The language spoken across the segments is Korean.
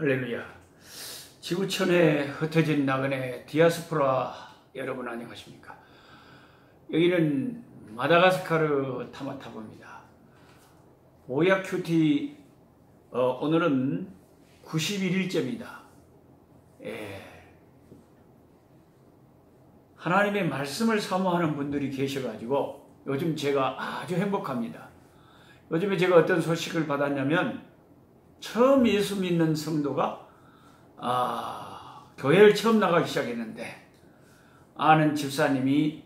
할렐루야. 지구촌에 흩어진 나그네 디아스포라 여러분 안녕하십니까? 여기는 마다가스카르 타마타브입니다. 보야 큐티 오늘은 91일째입니다. 하나님의 말씀을 사모하는 분들이 계셔가지고 요즘 제가 아주 행복합니다. 요즘에 제가 어떤 소식을 받았냐면 처음 예수 믿는 성도가 교회를 처음 나가기 시작했는데 아는 집사님이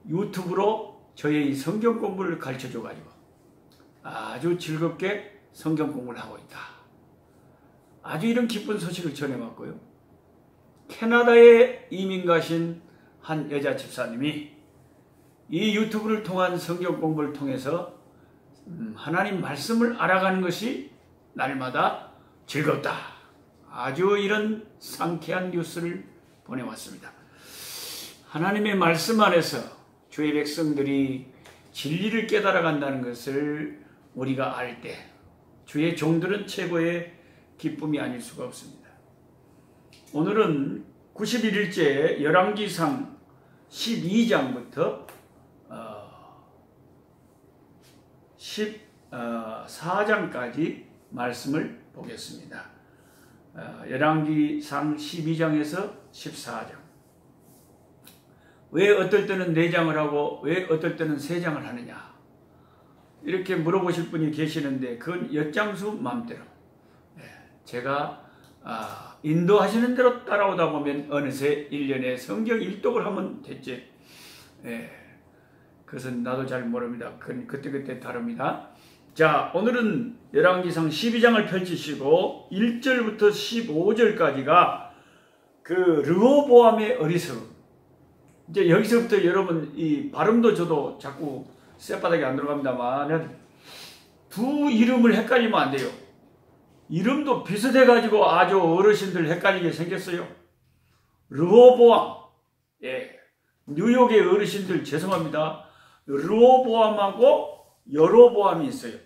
유튜브로 저의 성경 공부를 가르쳐줘가지고 아주 즐겁게 성경 공부를 하고 있다. 아주 이런 기쁜 소식을 전해왔고요. 캐나다에 이민 가신 한 여자 집사님이 이 유튜브를 통한 성경 공부를 통해서 하나님 말씀을 알아가는 것이 날마다 즐겁다. 아주 이런 상쾌한 뉴스를 보내왔습니다. 하나님의 말씀 안에서 주의 백성들이 진리를 깨달아간다는 것을 우리가 알 때 주의 종들은 최고의 기쁨이 아닐 수가 없습니다. 오늘은 91일째 열왕기상 12장부터 14장까지 말씀을 보겠습니다. 열왕기상 12장에서 14장. 왜 어떨 때는 4장을 하고 왜 어떨 때는 3장을 하느냐 이렇게 물어보실 분이 계시는데 그건 엿장수 마음대로 제가 인도하시는 대로 따라오다 보면 어느새 1년에 성경 일독을 하면 됐지. 그것은 나도 잘 모릅니다. 그건 그때그때 다릅니다. 자, 오늘은 열왕기상 12장을 펼치시고 1절부터 15절까지가 그 르호보암의 어리석음. 이제 여기서부터 여러분 이 발음도 저도 자꾸 쌔바닥에 안 들어갑니다만 두 이름을 헷갈리면 안 돼요. 이름도 비슷해가지고 아주 어르신들 헷갈리게 생겼어요. 르호보암. 뉴욕의 어르신들 죄송합니다. 르호보암하고 여로보암이 있어요.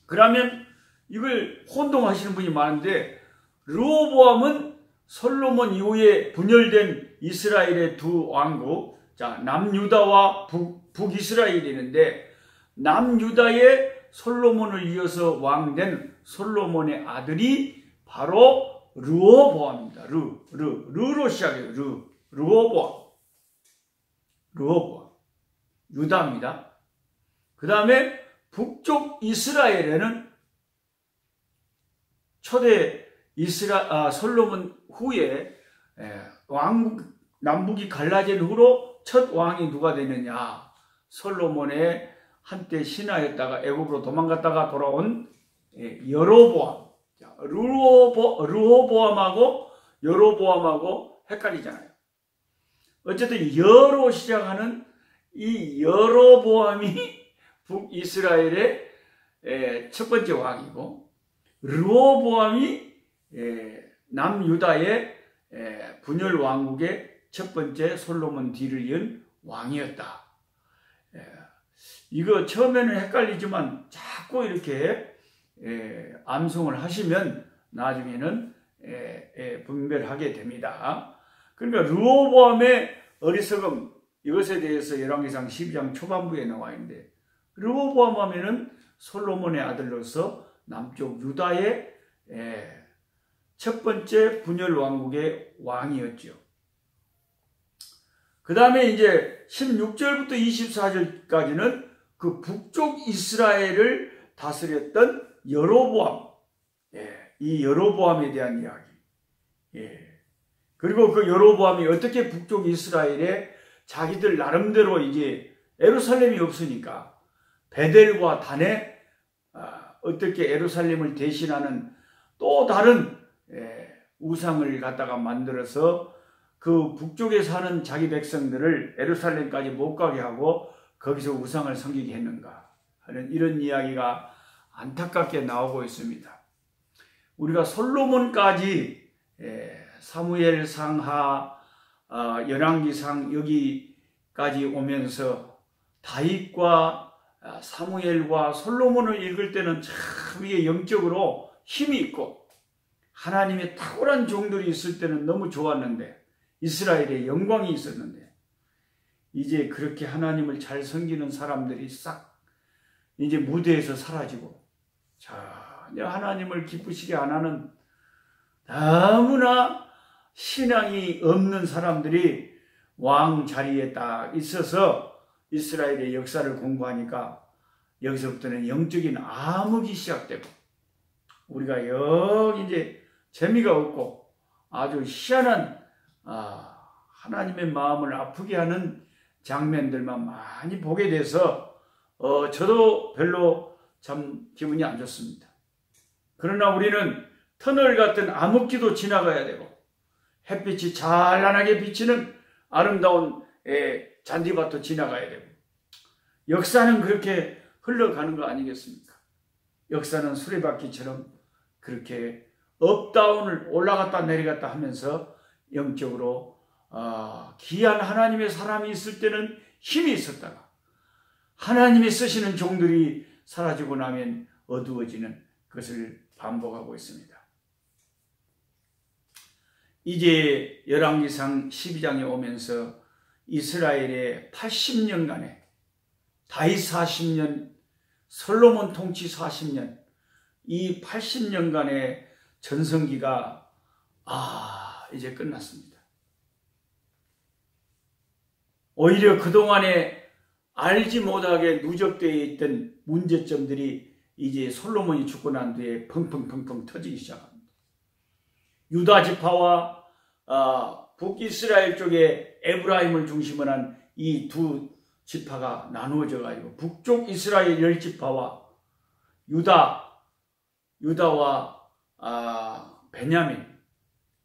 그러면 이걸 혼동하시는 분이 많은데 르호보암은 솔로몬 이후에 분열된 이스라엘의 두 왕국, 자 남유다와 북이스라엘이 있는데 남유다의 솔로몬을 이어서 왕된 솔로몬의 아들이 바로 르호보암입니다. 르로 시작해요. 르호보암. 유다입니다. 그 다음에 북쪽 이스라엘에는 초대 솔로몬 후에 왕국 남북이 갈라진 후로 첫 왕이 누가 되느냐? 솔로몬의 한때 신하였다가 애굽으로 도망갔다가 돌아온 여로보암. 르호보암하고 여로보암하고 헷갈리잖아요. 어쨌든 여로 시작하는 이 여로보암이 북이스라엘의 첫 번째 왕이고 르호보암이 남유다의 분열 왕국의 첫 번째 솔로몬 뒤를 이은 왕이었다. 이거 처음에는 헷갈리지만 자꾸 이렇게 암송을 하시면 나중에는 분별하게 됩니다. 그러니까 르호보암의 어리석음 이것에 대해서 열왕기상 12장 초반부에 나와 있는데 르호보암 하면은 솔로몬의 아들로서 남쪽 유다의 첫 번째 분열 왕국의 왕이었죠. 그 다음에 이제 16절부터 24절까지는 그 북쪽 이스라엘을 다스렸던 여로보암, 이 여로보암에 대한 이야기. 그리고 그 여로보암이 어떻게 북쪽 이스라엘에 자기들 나름대로 이제 예루살렘이 없으니까 베델과 단에 어떻게 예루살렘을 대신하는 또 다른 우상을 갖다가 만들어서 그 북쪽에 사는 자기 백성들을 예루살렘까지 못 가게 하고 거기서 우상을 섬기게 했는가 하는 이런 이야기가 안타깝게 나오고 있습니다. 우리가 솔로몬까지 사무엘상하 열왕기상 여기까지 오면서 다윗과 사무엘과 솔로몬을 읽을 때는 참 이게 영적으로 힘이 있고 하나님의 탁월한 종들이 있을 때는 너무 좋았는데, 이스라엘의 영광이 있었는데, 이제 그렇게 하나님을 잘 섬기는 사람들이 싹 이제 무대에서 사라지고, 전혀 하나님을 기쁘시게 안 하는 너무나 신앙이 없는 사람들이 왕 자리에 딱 있어서 이스라엘의 역사를 공부하니까 여기서부터는 영적인 암흑이 시작되고, 우리가 영 이제 재미가 없고 아주 희한한 하나님의 마음을 아프게 하는 장면들만 많이 보게 돼서 저도 별로 참 기분이 안 좋습니다. 그러나 우리는 터널 같은 암흑기도 지나가야 되고, 햇빛이 찬란하게 비치는 아름다운 잔디밭도 지나가야 되고, 역사는 그렇게 흘러가는 거 아니겠습니까? 역사는 수레바퀴처럼 그렇게 업다운을 올라갔다 내려갔다 하면서 영적으로 귀한 하나님의 사람이 있을 때는 힘이 있었다가, 하나님이 쓰시는 종들이 사라지고 나면 어두워지는 것을 반복하고 있습니다. 이제 열왕기상 12장에 오면서 이스라엘의 80년간의 다윗 40년, 솔로몬 통치 40년, 이 80년간의 전성기가 이제 끝났습니다. 오히려 그동안에 알지 못하게 누적되어 있던 문제점들이 이제 솔로몬이 죽고 난 뒤에 펑펑펑펑 터지기 시작합니다. 유다 지파와 북이스라엘 쪽에 에브라임을 중심으로 한 이 두 지파가 나누어져 가지고, 북쪽 이스라엘 10지파와 유다와 베냐민,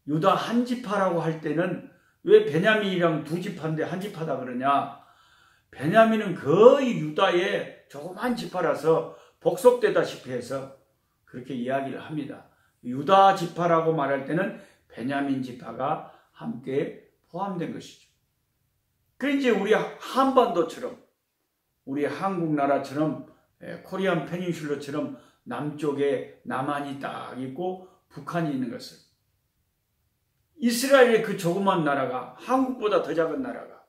유다 한 지파라고 할 때는 왜 베냐민이랑 두 지파인데 한 지파다 그러냐? 베냐민은 거의 유다의 조그만 지파라서 복속되다시피 해서 그렇게 이야기를 합니다. 유다 지파라고 말할 때는 베냐민 지파가 함께 포함된 것이죠. 그 이제 우리 한반도처럼, 우리 한국 나라처럼, 코리안 페닌슐러처럼 남쪽에 남한이 딱 있고 북한이 있는 것을, 이스라엘의 그 조그만 나라가, 한국보다 더 작은 나라가,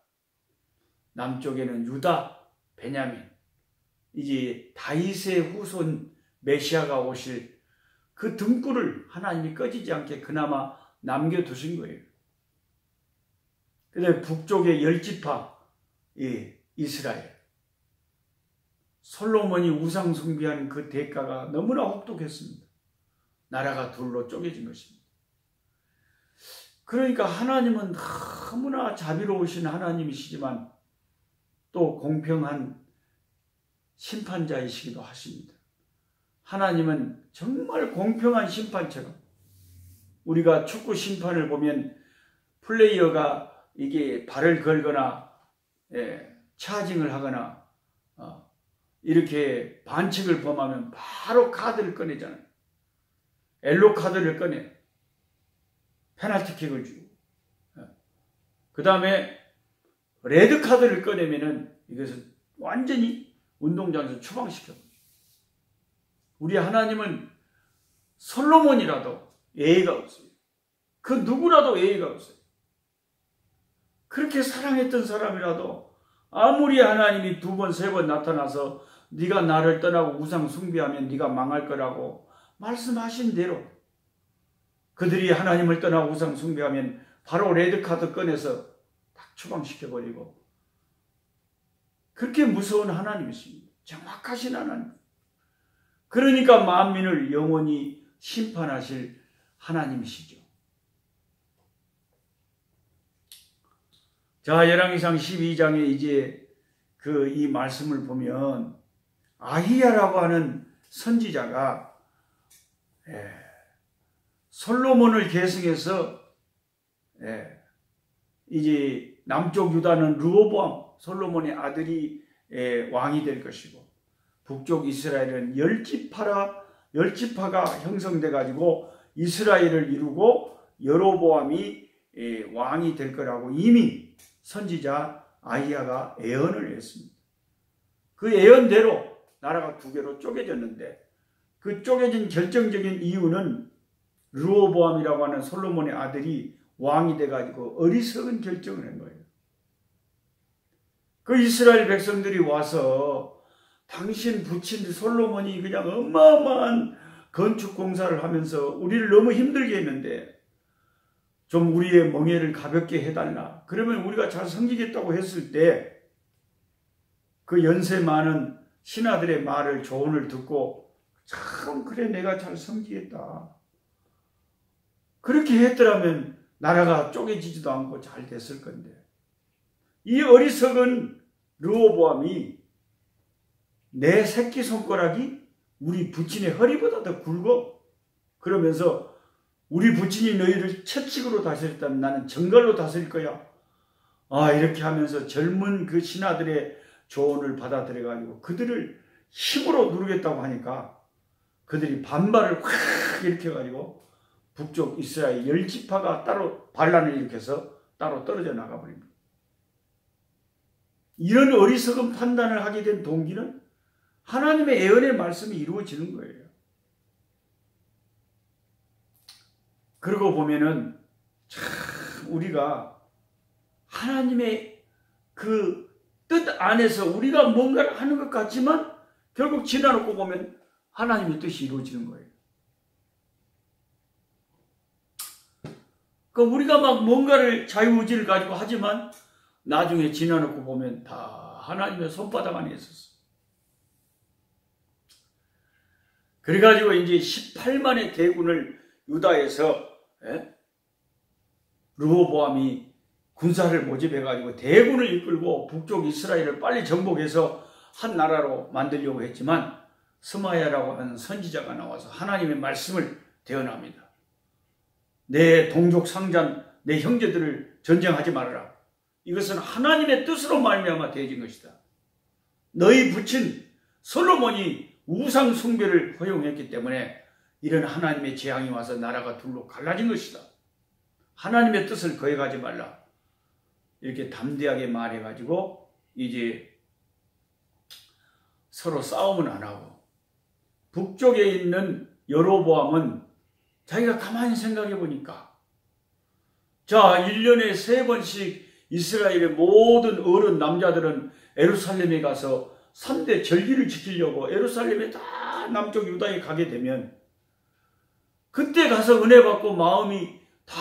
남쪽에는 유다, 베냐민, 이제 다윗의 후손 메시아가 오실 그 등불을 하나님이 꺼지지 않게 그나마 남겨두신 거예요. 그다음에 북쪽의 10지파, 이스라엘. 솔로몬이 우상 숭배한 그 대가가 너무나 혹독했습니다. 나라가 둘로 쪼개진 것입니다. 그러니까 하나님은 너무나 자비로우신 하나님이시지만 또 공평한 심판자이시기도 하십니다. 하나님은 정말 공평한 심판처럼, 우리가 축구 심판을 보면 플레이어가 이게 발을 걸거나 차징을 하거나 이렇게 반칙을 범하면 바로 카드를 꺼내잖아요. 옐로 카드를 꺼내 페널티킥을 주고, 그 다음에 레드 카드를 꺼내면은 이것을 완전히 운동장에서 추방시켜. 우리 하나님은 솔로몬이라도 예의가 없어요. 그 누구라도 예의가 없어요. 그렇게 사랑했던 사람이라도 아무리 하나님이 2번, 3번 나타나서 네가 나를 떠나고 우상 숭배하면 네가 망할 거라고 말씀하신 대로 그들이 하나님을 떠나고 우상 숭배하면 바로 레드카드 꺼내서 딱 추방시켜버리고, 그렇게 무서운 하나님이십니다. 정확하신 하나님. 그러니까 만민을 영원히 심판하실 하나님이시죠. 자, 열왕기상 12장에 이제 이 말씀을 보면 아히야라고 하는 선지자가 솔로몬을 계승해서 이제 남쪽 유다는 르호보암, 솔로몬의 아들이 왕이 될 것이고, 북쪽 이스라엘은 10지파가 형성돼 가지고 이스라엘을 이루고 여로보암이 왕이 될 거라고 이미 선지자 아히야가 예언을 했습니다. 그 예언대로 나라가 2개로 쪼개졌는데, 그 쪼개진 결정적인 이유는 르호보암이라고 하는 솔로몬의 아들이 왕이 돼가지고 어리석은 결정을 한 거예요. 그 이스라엘 백성들이 와서 당신 부친 솔로몬이 그냥 어마어마한 건축 공사를 하면서 우리를 너무 힘들게 했는데 좀 우리의 멍에를 가볍게 해달라. 그러면 우리가 잘 섬기겠다고 했을 때 그 연세 많은 신하들의 말을 조언을 듣고 참 그래 내가 잘 섬기겠다. 그렇게 했더라면 나라가 쪼개지지도 않고 잘 됐을 건데 이 어리석은 르호보암이 내 새끼손가락이 우리 부친의 허리보다 더 굵어. 그러면서 우리 부친이 너희를 채찍으로 다스렸다면 나는 정갈로 다스릴 거야. 이렇게 하면서 젊은 그 신하들의 조언을 받아들여가지고 그들을 힘으로 누르겠다고 하니까 그들이 반발을 확 일으켜가지고 북쪽 이스라엘 10지파가 따로 반란을 일으켜서 따로 떨어져 나가버립니다. 이런 어리석은 판단을 하게 된 동기는 하나님의 예언의 말씀이 이루어지는 거예요. 그러고 보면은 참 우리가 하나님의 그 뜻 안에서 우리가 뭔가를 하는 것 같지만 결국 지나놓고 보면 하나님의 뜻이 이루어지는 거예요. 그러니까 우리가 막 뭔가를 자유의지를 가지고 하지만 나중에 지나놓고 보면 다 하나님의 손바닥 안에 있었어. 그래가지고 이제 18만의 대군을 유다에서 르호보암이 군사를 모집해가지고 대군을 이끌고 북쪽 이스라엘을 빨리 정복해서 한 나라로 만들려고 했지만 스마야라고 하는 선지자가 나와서 하나님의 말씀을 대언합니다. 내 동족 상잔 내 형제들을 전쟁하지 말아라. 이것은 하나님의 뜻으로 말미암아 되어진 것이다. 너희 부친 솔로몬이 우상 숭배를 허용했기 때문에 이런 하나님의 재앙이 와서 나라가 둘로 갈라진 것이다. 하나님의 뜻을 거역하지 말라. 이렇게 담대하게 말해가지고 이제 서로 싸움은 안 하고 북쪽에 있는 여로보암은 자기가 가만히 생각해 보니까 자 1년에 3번씩 이스라엘의 모든 어른 남자들은 예루살렘에 가서 3대 절기를 지키려고 예루살렘에 다 남쪽 유다에 가게 되면 그때 가서 은혜 받고 마음이 다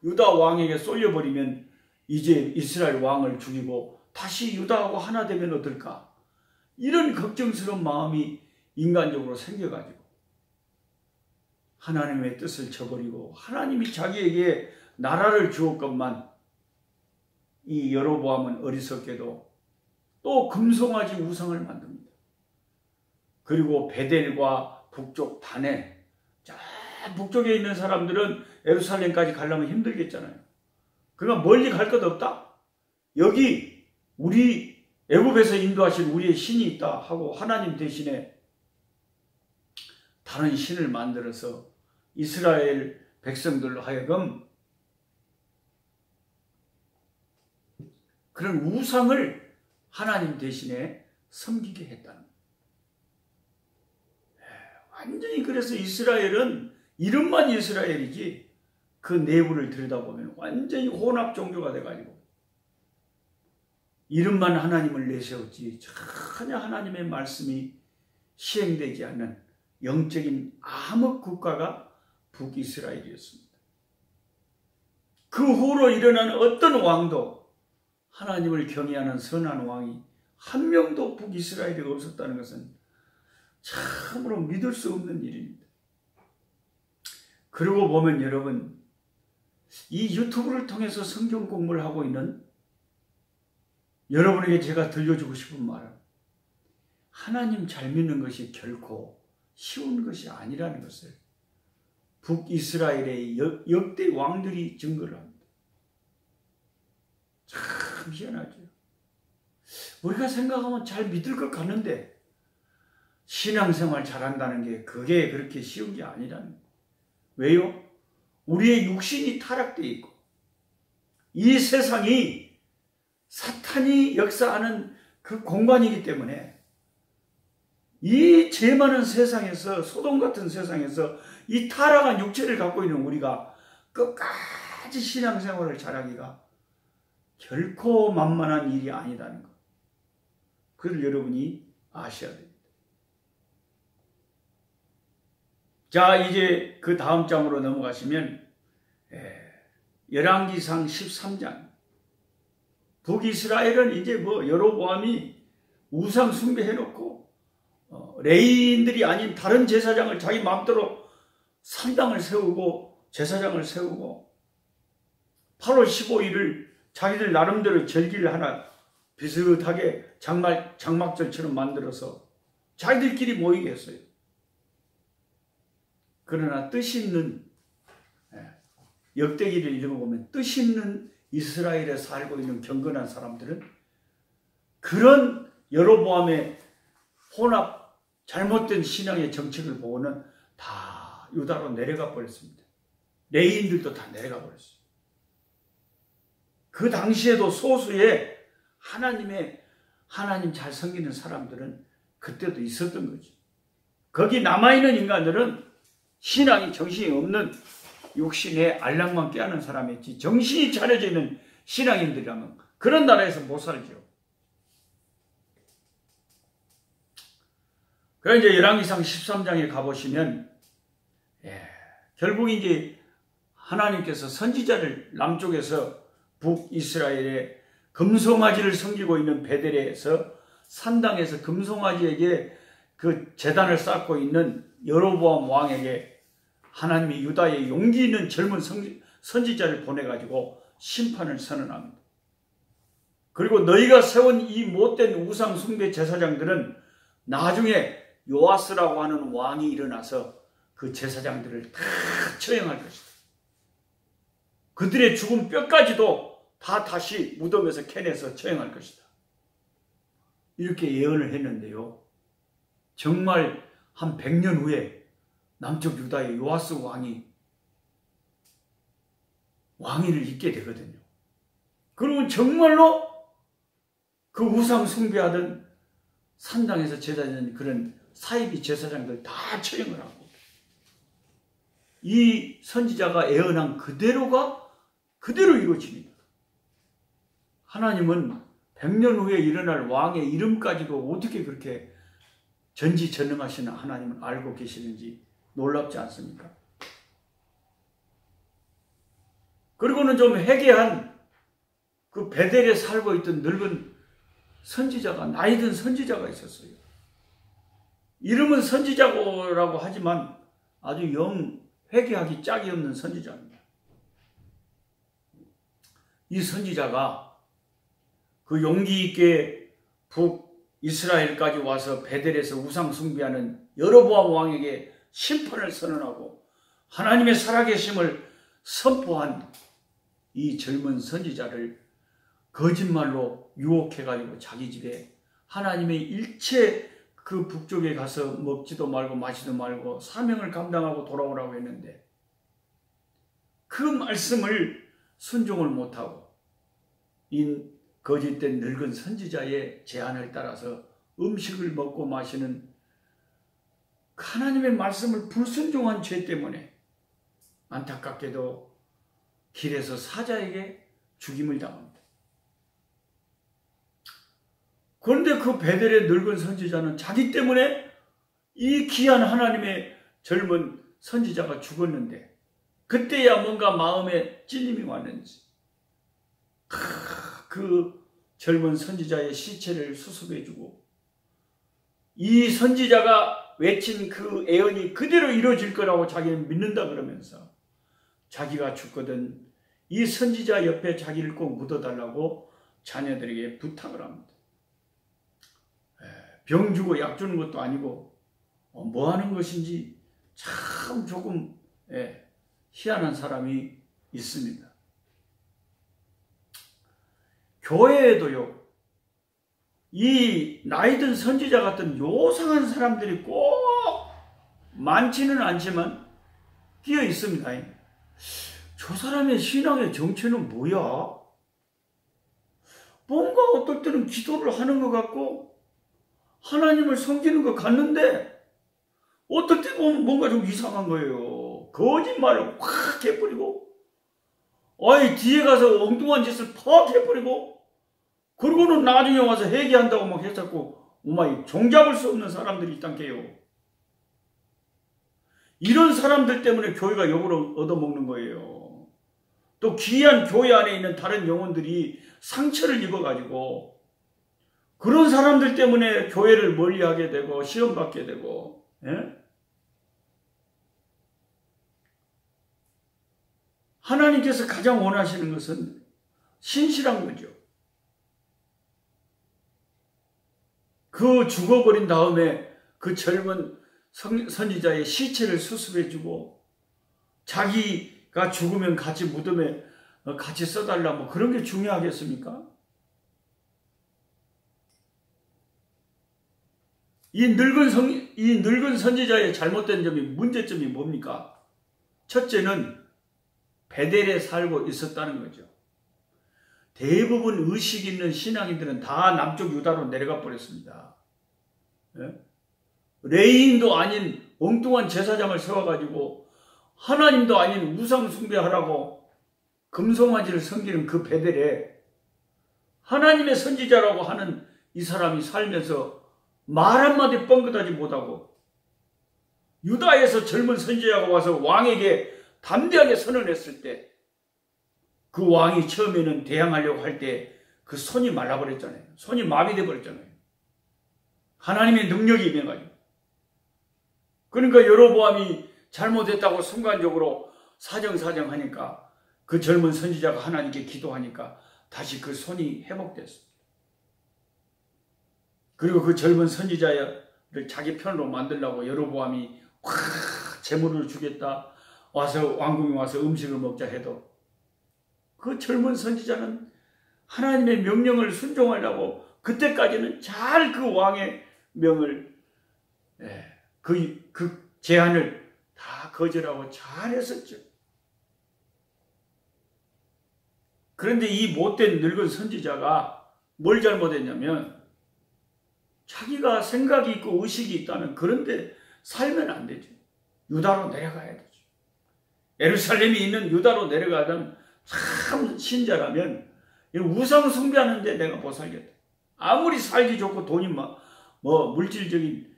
유다 왕에게 쏠려버리면 이제 이스라엘 왕을 죽이고 다시 유다하고 하나 되면 어떨까? 이런 걱정스러운 마음이 인간적으로 생겨가지고 하나님의 뜻을 저버리고 하나님이 자기에게 나라를 주었건만 이 여로보암은 어리석게도 또 금송아지 우상을 만듭니다. 그리고 베델과 북쪽 단에 자 북쪽에 있는 사람들은 예루살렘까지 가려면 힘들겠잖아요. 그러니까 멀리 갈 것 없다. 여기 우리 애굽에서 인도하신 우리의 신이 있다 하고 하나님 대신에 다른 신을 만들어서 이스라엘 백성들로 하여금 그런 우상을 하나님 대신에 섬기게 했다는 거예요. 완전히 그래서 이스라엘은 이름만 이스라엘이지 그 내부를 들여다보면 완전히 혼합 종교가 돼가지고 이름만 하나님을 내세웠지 전혀 하나님의 말씀이 시행되지 않는 영적인 암흑 국가가 북이스라엘이었습니다. 그 후로 일어난 어떤 왕도 하나님을 경외하는 선한 왕이 한 명도 북이스라엘에 없었다는 것은 참으로 믿을 수 없는 일입니다. 그러고 보면 여러분 이 유튜브를 통해서 성경 공부를 하고 있는 여러분에게 제가 들려주고 싶은 말은 하나님 잘 믿는 것이 결코 쉬운 것이 아니라는 것을 북이스라엘의 역대 왕들이 증거를 합니다. 참 희한하죠. 우리가 생각하면 잘 믿을 것 같는데 신앙생활 잘한다는 게 그게 그렇게 쉬운 게 아니라는 거예요. 왜요? 우리의 육신이 타락되어 있고 이 세상이 사탄이 역사하는 그 공간이기 때문에 이 죄 많은 세상에서, 소돔 같은 세상에서 이 타락한 육체를 갖고 있는 우리가 끝까지 신앙생활을 잘하기가 결코 만만한 일이 아니다는 것. 그걸 여러분이 아셔야 됩니다. 자, 이제 그 다음 장으로 넘어가시면 열왕기상 13장. 북이스라엘은 이제 여로보암이 우상 숭배해놓고 레위인들이 아닌 다른 제사장을 자기 마음대로 산당을 세우고 제사장을 세우고 8월 15일을 자기들 나름대로 절기를 하나 비슷하게 장막절처럼 만들어서 자기들끼리 모이게 했어요. 그러나 뜻 있는, 역대기를 읽어보면 뜻 있는 이스라엘에 살고 있는 경건한 사람들은 그런 여로보암의 혼합, 잘못된 신앙의 정책을 보고는 다 유다로 내려가 버렸습니다. 레위인들도 다 내려가 버렸어요. 그 당시에도 소수의 하나님 잘 섬기는 사람들은 그때도 있었던 거죠. 거기 남아있는 인간들은 신앙이 정신이 없는 육신의 알랑만 깨하는 사람이었지, 정신이 차려져 있는 신앙인들이라면 그런 나라에서 못 살죠. 그래서 이제 열왕기상 13장에 가보시면 결국 이제 하나님께서 선지자를 남쪽에서 북이스라엘에 금송아지를 섬기고 있는 베델에서 산당에서 금송아지에게 그 제단을 쌓고 있는 여로보암 왕에게 하나님이 유다의 용기 있는 젊은 선지자를 보내가지고 심판을 선언합니다. 그리고 너희가 세운 이 못된 우상 숭배 제사장들은 나중에 요아스라고 하는 왕이 일어나서 그 제사장들을 다 처형할 것이다. 그들의 죽은 뼈까지도 다 다시 무덤에서 캐내서 처형할 것이다. 이렇게 예언을 했는데요. 정말 한 100년 후에 남쪽 유다의 요아스 왕위를 잇게 되거든요. 그러면 정말로 그 우상 숭배하던 산당에서 제사장 그런 사이비 제사장들 다 처형을 하고 이 선지자가 예언한 그대로 이루어집니다. 하나님은 100년 후에 일어날 왕의 이름까지도 어떻게 그렇게 전지전능하신 하나님을 알고 계시는지 놀랍지 않습니까? 그리고는 좀 회개한 그 베델에 살고 있던 늙은 선지자가, 나이 든 선지자가 있었어요. 이름은 선지자라고 하지만 아주 회개하기 짝이 없는 선지자입니다. 이 선지자가 그 용기 있게 북이스라엘까지 와서 베델에서 우상 숭배하는 여로보암 왕에게 심판을 선언하고 하나님의 살아계심을 선포한 이 젊은 선지자를 거짓말로 유혹해가지고 자기 집에 하나님의 일체 그 북쪽에 가서 먹지도 말고 마시도 말고 사명을 감당하고 돌아오라고 했는데 그 말씀을 순종을 못하고 이 거짓된 늙은 선지자의 제안을 따라서 음식을 먹고 마시는 하나님의 말씀을 불순종한 죄 때문에 안타깝게도 길에서 사자에게 죽임을 당합니다. 그런데 그 베델의 늙은 선지자는 자기 때문에 이 귀한 하나님의 젊은 선지자가 죽었는데 그때야 뭔가 마음에 찔림이 왔는지 그 젊은 선지자의 시체를 수습해주고 이 선지자가 외친 그 예언이 그대로 이루어질 거라고 자기는 믿는다 그러면서 자기가 죽거든 이 선지자 옆에 자기를 꼭 묻어달라고 자녀들에게 부탁을 합니다. 병 주고 약 주는 것도 아니고 뭐 하는 것인지 참 조금 희한한 사람이 있습니다. 교회에도요, 이 나이든 선지자 같은 요상한 사람들이 꼭 많지는 않지만 끼어 있습니다. 저 사람의 신앙의 정체는 뭐야? 뭔가 어떨 때는 기도를 하는 것 같고 하나님을 섬기는 것 같는데 어떨 때 보면 뭔가 좀 이상한 거예요. 거짓말을 확 해버리고, 아이 뒤에 가서 엉뚱한 짓을 팍 해버리고, 그러고는 나중에 와서 회개한다고 막 했었고, 오마이 종잡을 수 없는 사람들이 있단게요. 이런 사람들 때문에 교회가 욕을 얻어먹는 거예요. 또 귀한 교회 안에 있는 다른 영혼들이 상처를 입어가지고 그런 사람들 때문에 교회를 멀리하게 되고 시험받게 되고, 예? 하나님께서 가장 원하시는 것은 신실한 거죠. 그 죽어버린 다음에 그 젊은 선지자의 시체를 수습해주고 자기가 죽으면 같이 무덤에 같이 써달라 뭐 그런 게 중요하겠습니까? 이 늙은 선지자의 잘못된 점이 문제점이 뭡니까? 첫째는 베델에 살고 있었다는 거죠. 대부분 의식 있는 신앙인들은 다 남쪽 유다로 내려가 버렸습니다. 예? 레인도 아닌 엉뚱한 제사장을 세워가지고 하나님도 아닌 우상 숭배하라고 금송아지를 섬기는 그 베델에 하나님의 선지자라고 하는 이 사람이 살면서 말 한마디 뻥긋하지 못하고 유다에서 젊은 선지자가 와서 왕에게 담대하게 선언했을 때 그 왕이 처음에는 대항하려고 할 때 그 손이 말라버렸잖아요. 손이 마비돼 버렸잖아요. 하나님의 능력이 임해가지고. 그러니까 여로보암이 잘못했다고 순간적으로 사정하니까 그 젊은 선지자가 하나님께 기도하니까 다시 그 손이 회복됐습니다. 그리고 그 젊은 선지자를 자기 편으로 만들려고 여로보암이 재물을 주겠다, 와서 왕궁에 와서 음식을 먹자 해도 그 젊은 선지자는 하나님의 명령을 순종하려고 그때까지는 잘 그 왕의 명을, 그 제안을 다 거절하고 잘했었죠. 그런데 이 못된 늙은 선지자가 뭘 잘못했냐면 자기가 생각이 있고 의식이 있다면 그런데 살면 안 되죠. 유다로 내려가야 되죠. 예루살렘이 있는 유다로 내려가던 참 신자라면 우상 숭배하는데 내가 못 살겠다. 아무리 살기 좋고 돈이 물질적인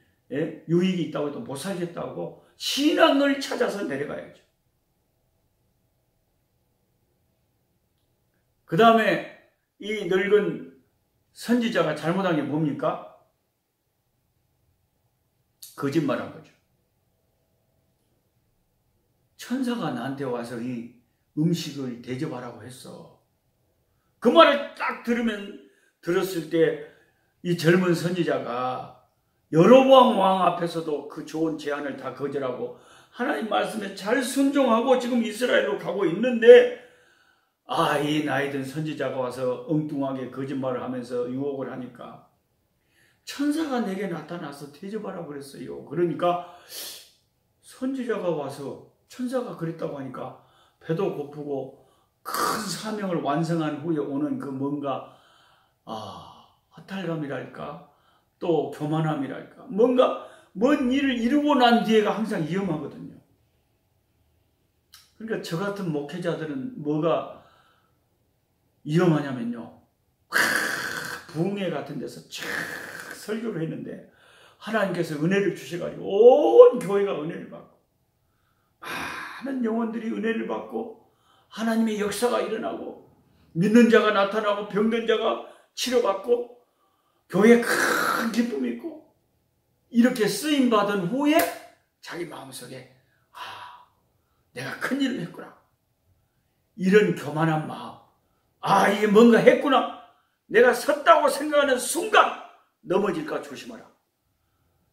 유익이 있다고 해도 못 살겠다고 신앙을 찾아서 내려가야죠. 그 다음에 이 늙은 선지자가 잘못한 게 뭡니까? 거짓말한 거죠. 천사가 나한테 와서 이 음식을 대접하라고 했어. 그 말을 딱 들었을 때 이 젊은 선지자가 여로보암 왕 앞에서도 그 좋은 제안을 다 거절하고 하나님 말씀에 잘 순종하고 지금 이스라엘로 가고 있는데 이 나이 든 선지자가 와서 엉뚱하게 거짓말을 하면서 유혹을 하니까 천사가 내게 나타나서 대접하라고 그랬어요. 그러니까 선지자가 와서 천사가 그랬다고 하니까 배도 고프고 큰 사명을 완성한 후에 오는 그 뭔가 허탈감이랄까 또 교만함이랄까 뭔가 먼 일을 이루고 난 뒤에가 항상 위험하거든요. 그러니까 저 같은 목회자들은 뭐가 위험하냐면요, 부흥회 같은 데서 쫙 설교를 했는데 하나님께서 은혜를 주셔가지고 온 교회가 은혜를 받고 많은 영혼들이 은혜를 받고 하나님의 역사가 일어나고 믿는 자가 나타나고 병든 자가 치료받고 교회에 큰 기쁨이 있고 이렇게 쓰임받은 후에 자기 마음속에 내가 큰일을 했구나, 이런 교만한 마음, 이게 뭔가 했구나, 내가 섰다고 생각하는 순간 넘어질까 조심하라.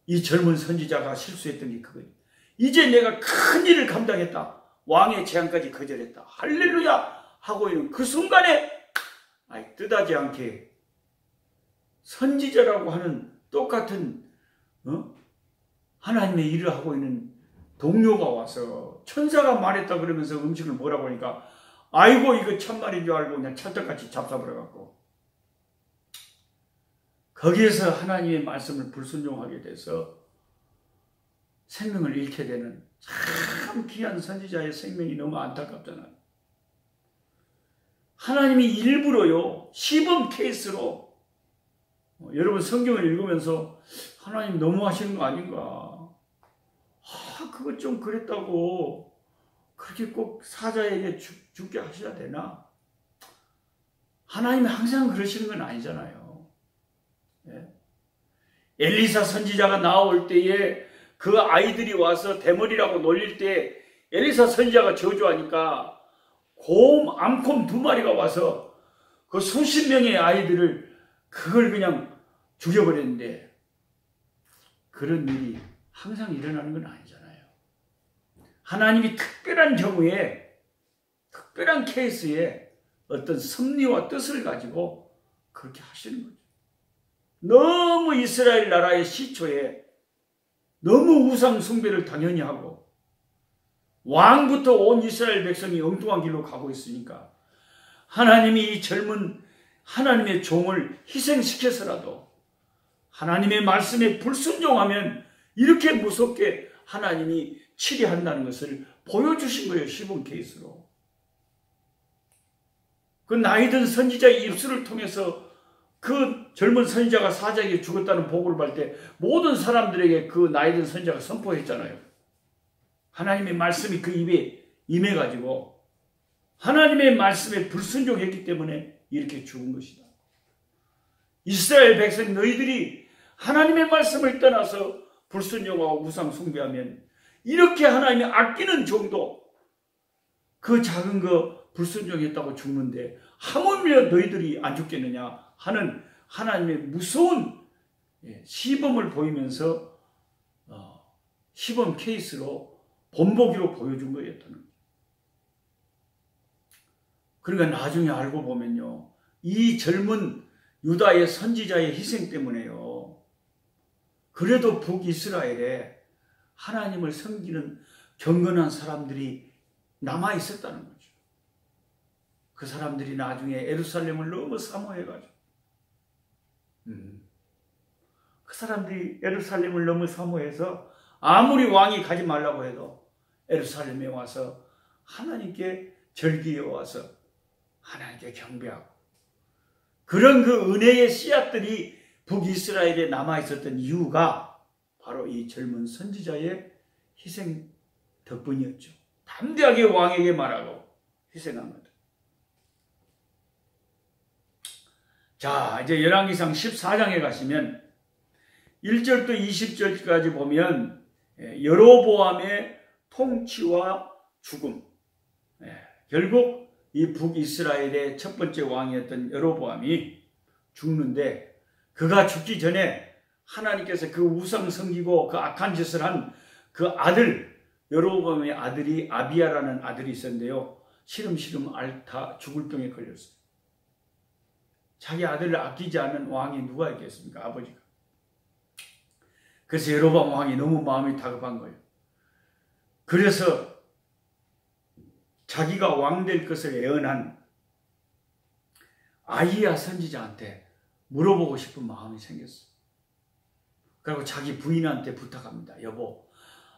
이 젊은 선지자가 실수했던 게 그거예요. 이제 내가 큰일을 감당했다, 왕의 제안까지 거절했다, 할렐루야 하고 있는 그 순간에 뜻하지 않게 선지자라고 하는 똑같은 하나님의 일을 하고 있는 동료가 와서 천사가 말했다 그러면서 음식을 뭐라고 하니까 아이고 이거 참말인 줄 알고 그냥 찰떡같이 잡숴버려갖고 거기에서 하나님의 말씀을 불순종하게 돼서 생명을 잃게 되는 참 귀한 선지자의 생명이 너무 안타깝잖아요. 하나님이 일부러요, 시범 케이스로 여러분 성경을 읽으면서 하나님 너무 하시는 거 아닌가? 그거 좀 그랬다고 그렇게 꼭 사자에게 죽게 하셔야 되나? 하나님이 항상 그러시는 건 아니잖아요. 예? 엘리사 선지자가 나올 때에 그 아이들이 와서 대머리라고 놀릴 때 엘리사 선지자가 저주하니까 암콤 2마리가 와서 그 수십 명의 아이들을 그걸 그냥 죽여버렸는데 그런 일이 항상 일어나는 건 아니잖아요. 하나님이 특별한 경우에 특별한 케이스에 어떤 섭리와 뜻을 가지고 그렇게 하시는 거죠. 너무 이스라엘 나라의 시초에 너무 우상 숭배를 당연히 하고 왕부터 온 이스라엘 백성이 엉뚱한 길로 가고 있으니까 하나님이 이 젊은 하나님의 종을 희생시켜서라도 하나님의 말씀에 불순종하면 이렇게 무섭게 하나님이 치리한다는 것을 보여주신 거예요. 시범 케이스로. 그 나이든 선지자의 입술을 통해서 그 젊은 선지자가 사자에게 죽었다는 보고를 받을 때 모든 사람들에게 그 나이든 선지자가 선포했잖아요. 하나님의 말씀이 그 입에 임해가지고 하나님의 말씀에 불순종했기 때문에 이렇게 죽은 것이다. 이스라엘 백성 너희들이 하나님의 말씀을 떠나서 불순종하고 우상 숭배하면 이렇게 하나님이 아끼는 종도 그 작은 거 불순종했다고 죽는데 하물며 너희들이 안 죽겠느냐 하는 하나님의 무서운 시범을 보이면서 시범 케이스로 본보기로 보여준 거였다는 거예요. 그러니까 나중에 알고 보면요, 이 젊은 유다의 선지자의 희생 때문에요, 그래도 북이스라엘에 하나님을 섬기는 경건한 사람들이 남아 있었다는 거죠. 그 사람들이 나중에 예루살렘을 너무 사모해가지고 그 사람들이 예루살렘을 너무 사모해서 아무리 왕이 가지 말라고 해도 예루살렘에 와서 하나님께 절기에 와서 하나님께 경배하고 그런 그 은혜의 씨앗들이 북이스라엘에 남아있었던 이유가 바로 이 젊은 선지자의 희생 덕분이었죠. 담대하게 왕에게 말하고 희생한 것. 자, 이제 열왕기상 14장에 가시면 1절부터 20절까지 보면 여로보암의 통치와 죽음, 결국 이 북이스라엘의 첫 번째 왕이었던 여로보암이 죽는데 그가 죽기 전에 하나님께서 그 우상 섬기고 그 악한 짓을 한 그 아들, 여로보암의 아들이 아비야라는 아들이 있었는데요, 시름시름 앓다 죽을 병에 걸렸어요. 자기 아들을 아끼지 않는 왕이 누가 있겠습니까? 아버지가. 그래서 여로보암 왕이 너무 마음이 다급한 거예요. 그래서 자기가 왕 될 것을 예언한 아히야 선지자한테 물어보고 싶은 마음이 생겼어요. 그리고 자기 부인한테 부탁합니다. 여보,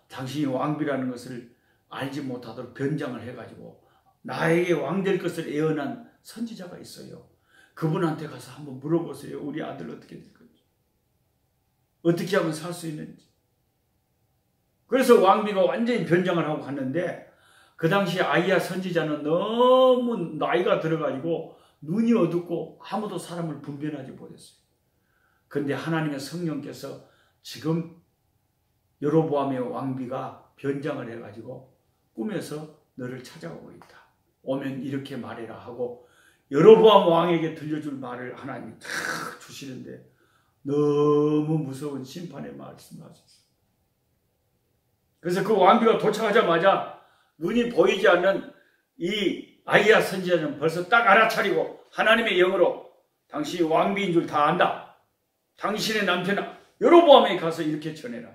당신이 왕비라는 것을 알지 못하도록 변장을 해가지고 나에게 왕 될 것을 예언한 선지자가 있어요. 그분한테 가서 한번 물어보세요. 우리 아들 어떻게 될 건지. 어떻게 하면 살 수 있는지. 그래서 왕비가 완전히 변장을 하고 갔는데 그 당시 아히야 선지자는 너무 나이가 들어가지고 눈이 어둡고 아무도 사람을 분별하지 못했어요. 그런데 하나님의 성령께서 지금 여로보암의 왕비가 변장을 해가지고 꿈에서 너를 찾아오고 있다. 오면 이렇게 말해라 하고 여로보암 왕에게 들려줄 말을 하나님이 다 주시는데 너무 무서운 심판의 말씀하셨어요. 그래서 그 왕비가 도착하자마자 눈이 보이지 않는 이 아히야 선지자는 벌써 딱 알아차리고 하나님의 영으로 당신이 왕비인 줄 다 안다. 당신의 남편 여로보암에 가서 이렇게 전해라.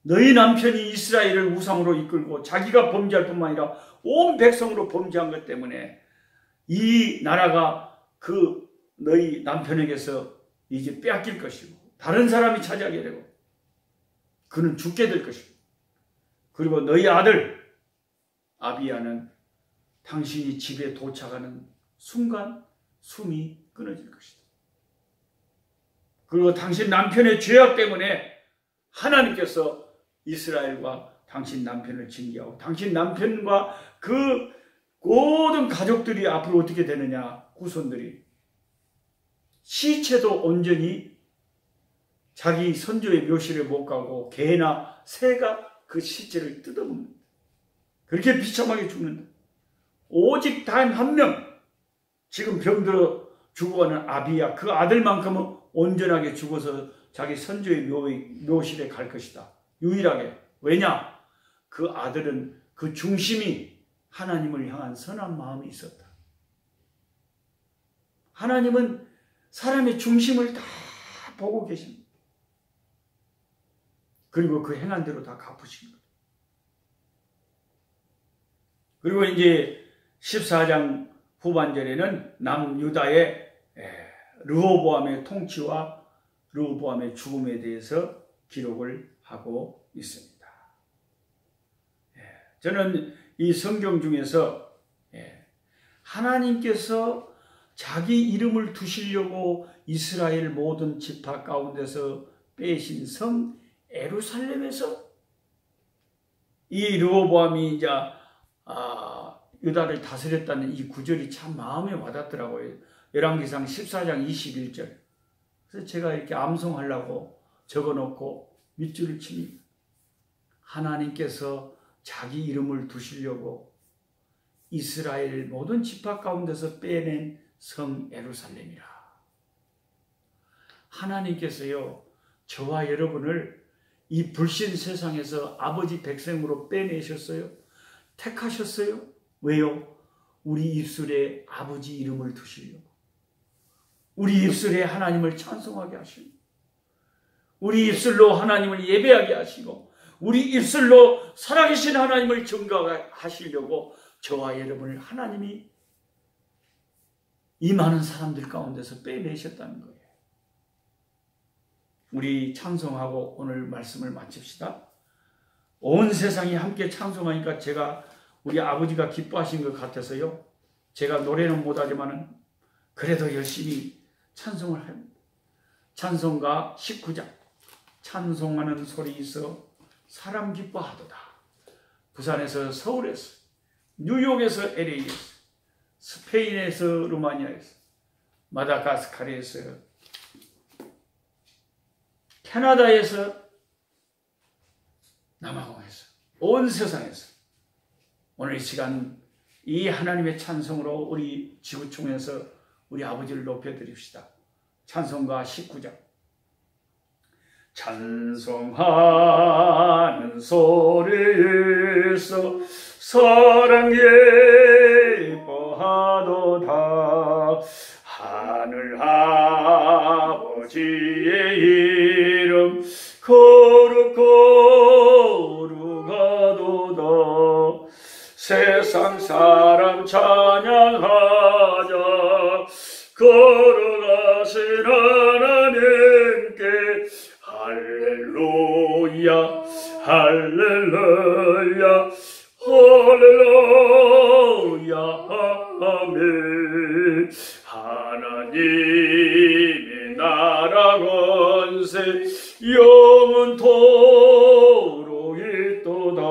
너희 남편이 이스라엘을 우상으로 이끌고 자기가 범죄할 뿐만 아니라 온 백성으로 범죄한 것 때문에 이 나라가 그 너희 남편에게서 이제 빼앗길 것이고 다른 사람이 차지하게 되고 그는 죽게 될 것이고 그리고 너희 아들 아비야는 당신이 집에 도착하는 순간 숨이 끊어질 것이다. 그리고 당신 남편의 죄악 때문에 하나님께서 이스라엘과 당신 남편을 징계하고 당신 남편과 그 모든 가족들이 앞으로 어떻게 되느냐. 후손들이 시체도 온전히 자기 선조의 묘실에 못 가고 개나 새가 그 시체를 뜯어먹는다. 그렇게 비참하게 죽는다. 오직 단 한 명 지금 병들어 죽어가는 아비야 그 아들만큼은 온전하게 죽어서 자기 선조의 묘실에 갈 것이다. 유일하게. 왜냐? 그 아들은 그 중심이 하나님을 향한 선한 마음이 있었다. 하나님은 사람의 중심을 다 보고 계십니다. 그리고 그 행한 대로 다 갚으신 거예요. 그리고 이제 14장 후반절에는 남유다의 르호보암의 통치와 르호보암의 죽음에 대해서 기록을 하고 있습니다. 저는 이 성경 중에서 하나님께서 자기 이름을 두시려고 이스라엘 모든 지파 가운데서 빼신 성 예루살렘에서 이 르호보암이 이제 유다를 다스렸다는 이 구절이 참 마음에 와닿더라고요. 열왕기상 14장 21절. 그래서 제가 이렇게 암송하려고 적어놓고 밑줄을 칩니다. 하나님께서 자기 이름을 두시려고 이스라엘 모든 지파 가운데서 빼낸 성 예루살렘이라. 하나님께서요 저와 여러분을 이 불신 세상에서 아버지 백성으로 빼내셨어요. 택하셨어요. 왜요? 우리 입술에 아버지 이름을 두시려고. 우리 입술에 하나님을 찬송하게 하시고 우리 입술로 하나님을 예배하게 하시고 우리 입술로 살아계신 하나님을 증거하시려고 저와 여러분을 하나님이 이 많은 사람들 가운데서 빼내셨다는 거예요. 우리 찬송하고 오늘 말씀을 마칩시다. 온 세상이 함께 찬송하니까 제가 우리 아버지가 기뻐하신 것 같아서요. 제가 노래는 못하지만 그래도 열심히 찬송을 합니다. 찬송가 19장 찬송하는 소리 있어 사람 기뻐하도다. 부산에서 서울에서 뉴욕에서 LA에서 스페인에서 루마니아에서 마다가스카르에서 캐나다에서 남아공에서 온 세상에서 오늘 이 시간 이 하나님의 찬송으로 우리 지구촌에서 우리 아버지를 높여드립시다. 찬송가 19장 찬송하는 소리에서 사랑 예뻐하도다. 하늘 아버지의 이름 거룩거룩하도다. 세상 사람 찬양하자. 걸어가신 하나님께 할렐루야 할렐루야 할렐루야 아멘. 하나님의 나라 권세 영원토록 있도다.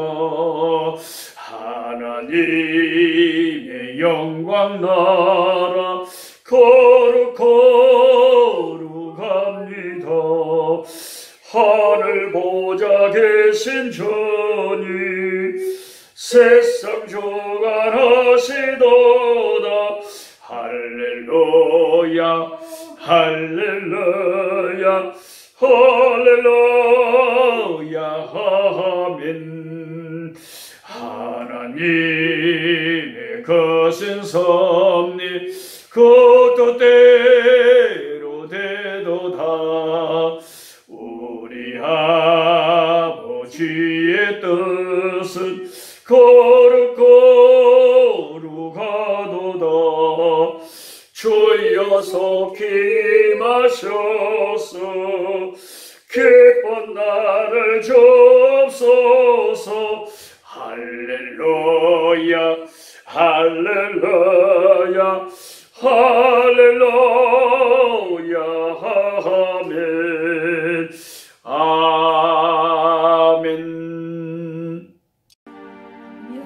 하나님의 영광 나라 거룩거룩합니다. 하늘 보좌 계신 주님 세상 주관하시도다. 할렐루야 할렐루야 할렐루야 아멘. 하나님의 거신 섭리 그 뜻대로 되도다. 우리 아버지의 뜻은 거룩거룩하도다. 주 주여 속히 임하셔서 기쁜 나를 주옵소서. 할렐루야 할렐루야 할렐루야 아멘 아멘.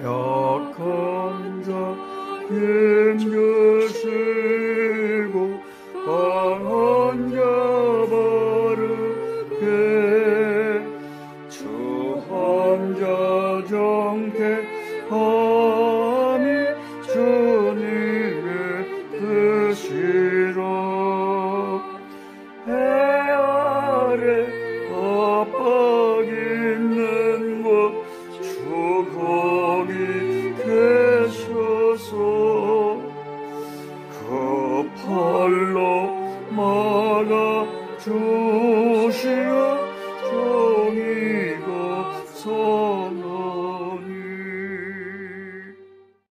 약한 자 힘주시고 강한 자 바르게 주 혼자 정케하니 주님의 뜻이라. 해 아래 압박 있는 곳 주 거기 계셔서 그 팔로 막아 주